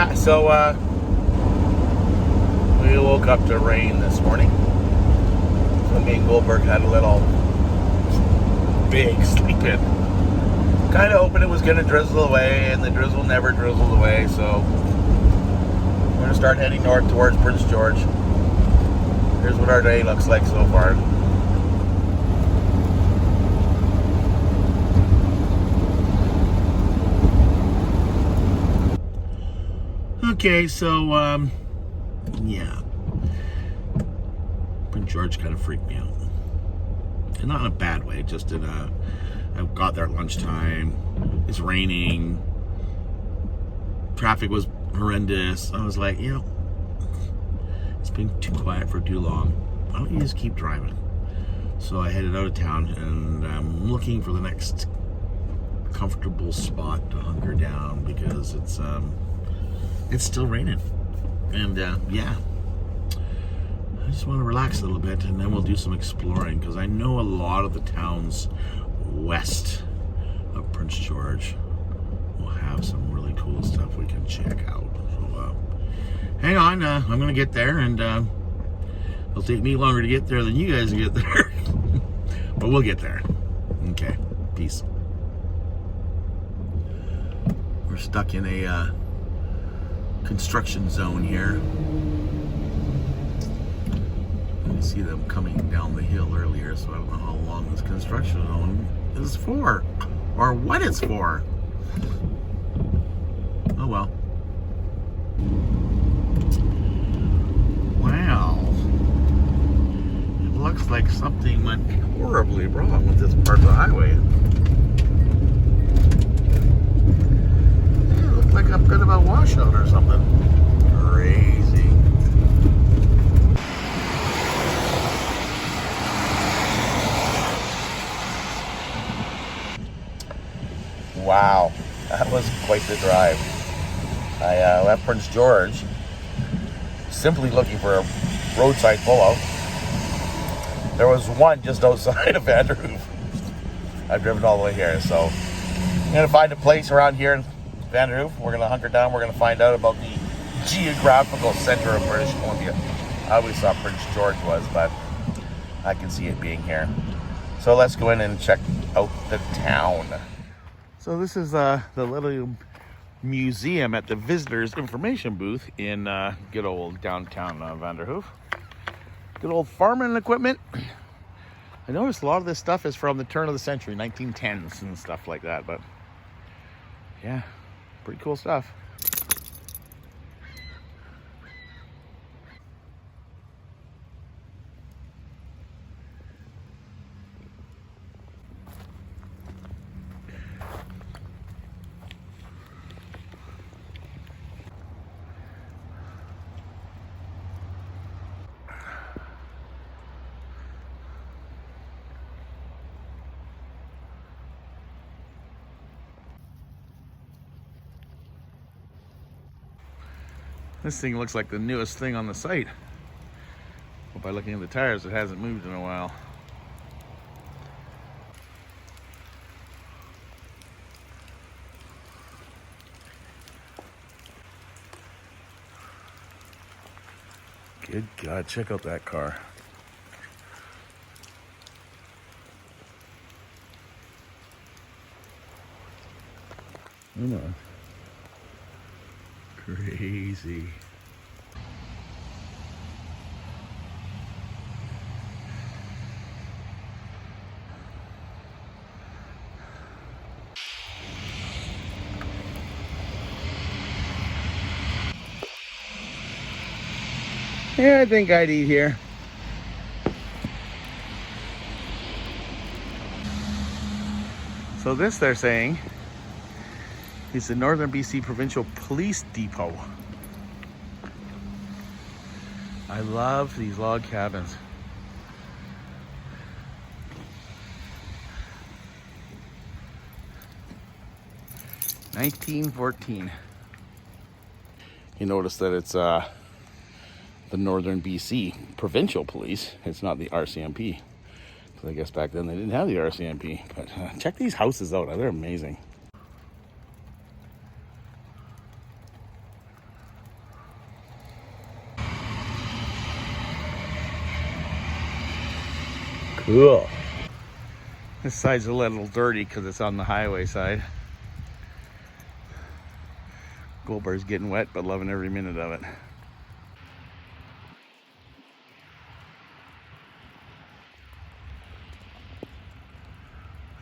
Yeah, so we woke up to rain this morning. So me and Goldberg had a little big sleep in. Kind of hoping it was going to drizzle away, and the drizzle never drizzled away, so we're going to start heading north towards Prince George. Here's what our day looks like so far. Okay, so, yeah. Prince George kind of freaked me out. And not in a bad way, just in a... I got there at lunchtime. It's raining. Traffic was horrendous. I was like, it's been too quiet for too long. Why don't you just keep driving? So I headed out of town, and I'm looking for the next comfortable spot to hunker down because it's still raining. And I just want to relax a little bit, and then we'll do some exploring because I know a lot of the towns west of Prince George will have some really cool stuff we can check out. So hang on, I'm gonna get there, and it'll take me longer to get there than you guys to get there. But we'll get there. Okay, peace. We're stuck in a construction zone here. You see them coming down the hill earlier, so I don't know how long this construction zone is for, or what it's for. Oh well. Wow. It looks like something went horribly wrong with this part of the highway. It looks like a bit of a washout or something. Crazy. Wow, that was quite the drive. I left Prince George simply looking for a roadside pullout. There was one just outside of Vanderhoof. I've driven all the way here, so I'm going to find a place around here in Vanderhoof. We're going to hunker down. We're going to find out about the geographical center of British Columbia. I always thought Prince George was, but I can see it being here. So let's go in and check out the town. So this is the little museum at the visitors information booth in good old downtown Vanderhoof. Good old farming equipment. I noticed a lot of this stuff is from the turn of the century, 1910s and stuff like that, but yeah, pretty cool stuff. This thing looks like the newest thing on the site. But by looking at the tires, it hasn't moved in a while. Good God, check out that car. Come on. Crazy. Yeah, I think I'd eat here. So this, they're saying, is the Northern BC Provincial Police Depot. I love these log cabins. $19.14. You notice that it's the Northern BC Provincial Police. It's not the RCMP. So I guess back then they didn't have the RCMP. But check these houses out. They're amazing. Ugh. This side's a little dirty because it's on the highway side. Goldberg's getting wet, but loving every minute of it.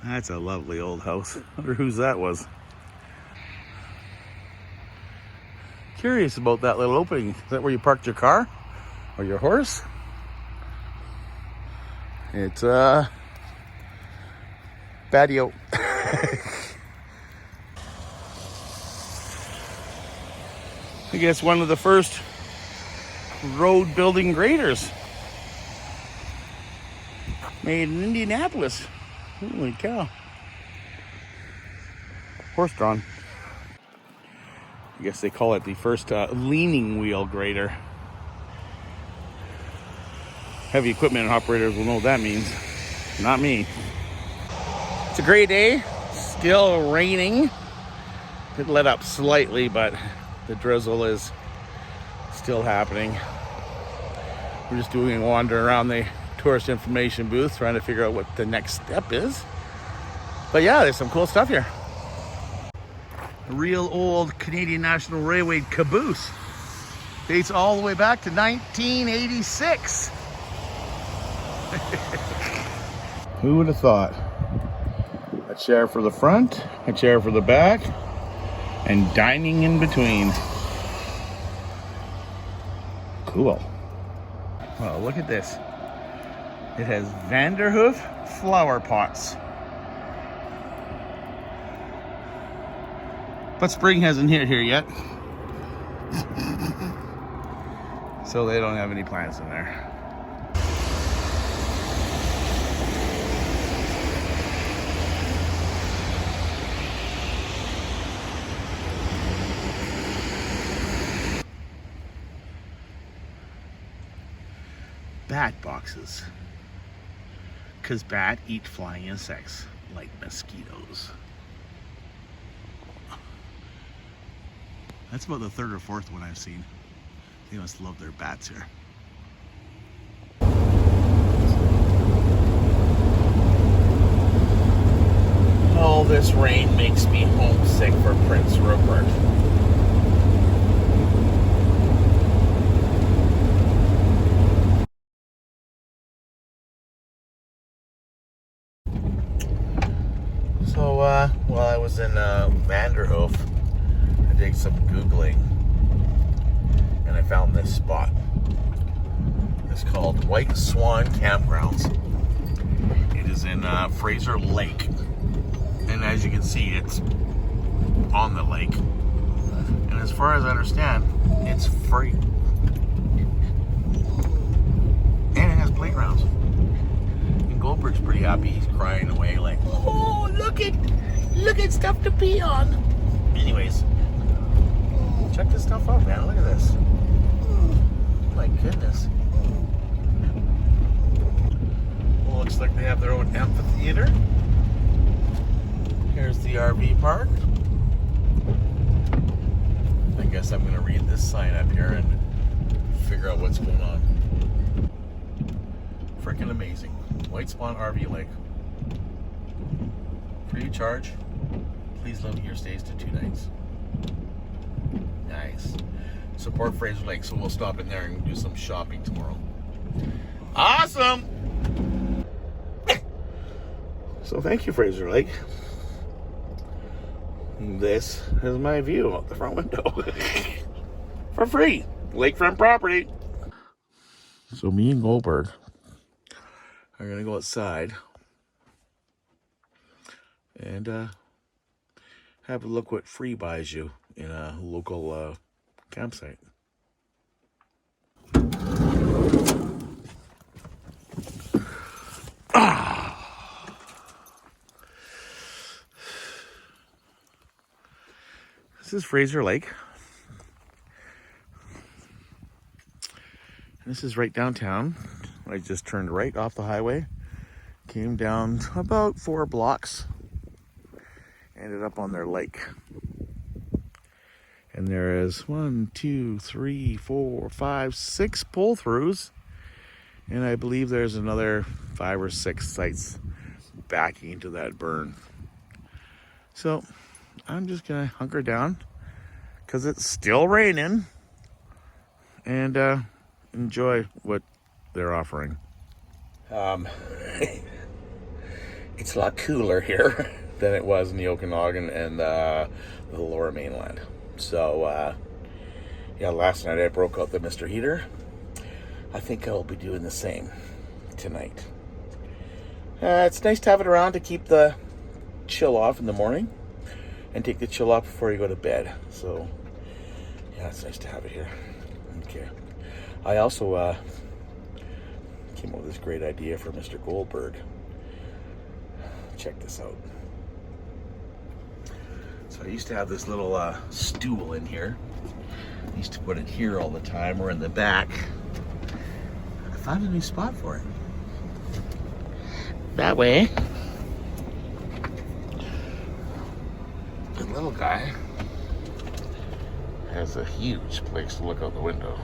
That's a lovely old house. I wonder whose that was. Curious about that little opening. Is that where you parked your car? Or your horse? It's patio. I guess one of the first road building graders made in Indianapolis. Holy cow. Horse drawn. I guess they call it the first leaning wheel grader. Heavy equipment operators will know what that means. Not me. It's a great day. Still raining. It let up slightly, but the drizzle is still happening. We're just doing a wander around the tourist information booth, trying to figure out what the next step is. But yeah, there's some cool stuff here. A real old Canadian National Railway caboose. Dates all the way back to 1986. Who would have thought? A chair for the front, a chair for the back, and dining in between. Cool. Well, look at this. It has Vanderhoof flower pots. But spring hasn't hit here yet. So they don't have any plants in there. Bat boxes. Because bat eat flying insects like mosquitoes. That's about the third or fourth one I've seen. They must love their bats here. All this rain makes me homesick for Prince Rupert. So, while I was in Vanderhoof, I did some Googling, and I found this spot. It's called White Swan Campgrounds. It is in Fraser Lake. And as you can see, it's on the lake. And as far as I understand, it's free. And it has playgrounds. And Goldberg's pretty happy. He's crying away like, oh, look at stuff to pee on. Anyways, check this stuff out, man. Look at this. Oh my goodness. Well, looks like they have their own amphitheater. Here's the RV park. I guess I'm going to read this sign up here and figure out what's going on. Freaking amazing. White Swan RV Lake. Free of charge. Please limit your stays to 2 nights. Nice. Support Fraser Lake, so we'll stop in there and do some shopping tomorrow. Awesome! So thank you, Fraser Lake. This is my view out the front window. For free. Lakefront property. So me and Goldberg are going to go outside and have a look what free buys you in a local campsite. This is Fraser Lake. This is right downtown. I just turned right off the highway, came down about 4 blocks, ended up on their lake. And there is 1, 2, 3, 4, 5, 6 pull-throughs And I believe there's another 5 or 6 sites backing into that burn. So I'm just gonna hunker down because it's still raining and enjoy what they're offering. It's a lot cooler here than it was in the Okanagan and the lower mainland. So yeah, last night I broke out the Mr. Heater. I think I'll be doing the same tonight. It's nice to have it around to keep the chill off in the morning and take the chill off before you go to bed. So yeah, it's nice to have it here. Okay. I also came up with this great idea for Mr. Goldberg. Check this out. So I used to have this little stool in here. I used to put it here all the time or in the back. I found a new spot for it. That way, the little guy has a huge place to look out the window.